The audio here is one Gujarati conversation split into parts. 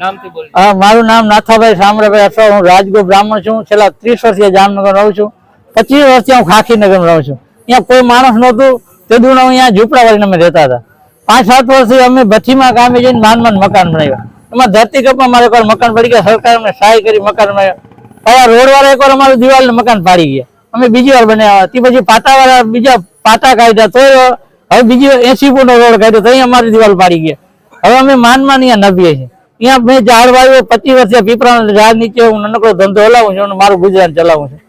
મારું નામ નાથાભાઈ સામરાભાઈ અથવા હું રાજગો બ્રાહ્મણ છું. છેલ્લા 30 વર્ષથી જામનગર રહું છું. 25 વર્ષથી હું ખાખીનગર રહું છું. અહીંયા કોઈ માણસ નહોતું. તે દૂર અહીંયા ઝૂંપડાવાળીને અમે રહેતા હતા. 5-7 વર્ષથી અમે ભઠ્ઠીમાં કામે જઈને માંડ મકાન બનાવ્યા. એમાં ધરતીકંપમાં મારે એકવાર મકાન પડી ગયા. સરકારે અમને સહાય કરી મકાન બનાવ્યા. હવે રોડવાળા એકવાર અમારું દિવાલને મકાન પાડી ગયા. અમે બીજી વાર બનાવ્યા. તે પછી પાટાવાળા બીજા પાટા કાઢ્યા તો હવે બીજી 80 ફૂટનો રોડ કાઢ્યો તો અહીંયા અમારી દિવાલ પાડી ગયા. હવે અમે માંડમાં અહીંયા નભીએ છીએ. અહીંયા મેં ઝાડ વાવ્યો 25 વર્ષથી પીપળાના ઝાડ નીચે હું નાનકડો ધંધો હલાવું છું અને મારું ગુજરાન ચલાવું છું.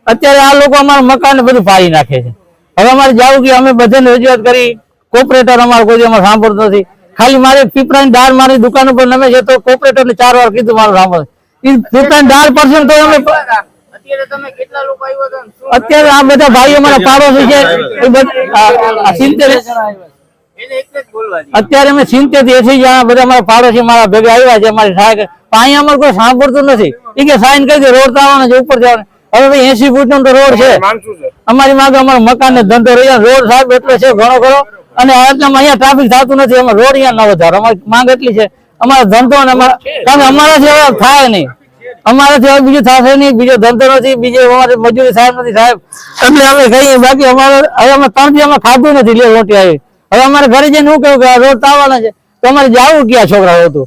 અત્યારે આ લોકો અમારું મકાન બધું પાડી નાખે છે. હવે અમારે જવું કે અમે બધાને રજૂઆત કરી. કોર્પોરેટર અમારે કોઈ અમારે સાંભળતો નથી. ખાલી મારે પીપળાની દાળ મારી દુકાન ઉપર નમે છે તો કોર્પોરેટરને 4 વાર કીધું મારું સાંભળ. પીપળાની દાળ પડશે તો અમે અત્યારે આ બધા ભાઈઓ મારા પાડોશી છે. અત્યારે અમે 70 થી 80 જણા બધા મારા પાડોશી મારા ભેગા આવ્યા છે. અમારી સહાય અહીંયા અમારે કોઈ સાંભળતું નથી. એ કે સાઈન કરી દે રોડ આવવાનો છે ઉપર જવાનો. હવે ભાઈ 80 ફૂટ નો રોડ છે. અમારી માંગે અમારો મકાન ને ધંધો રહી રોડ સાહેબ એટલો છે ઘણો ખરો. અને અહીંયા ટ્રાફિક થતું નથી. અમે રોડ અહીંયા ન વધારો. અમારી માંગ એટલી છે. અમારો ધંધો અને અમારાથી હવે થાય નહીં. અમારાથી હવે બીજું થશે નહીં. બીજો ધંધો નથી. બીજો અમારે મજૂરી સાહેબ નથી સાહેબ. એટલે અમે કહીએ બાકી અમારે હવે અમે 3 દી અમે ખાધું નથી. લે રોટી આવી. હવે અમારે ઘરે જઈને શું કહ્યું કે રોડ આવવાના છે તો અમારે જવું ક્યાં છોકરાઓ હતું.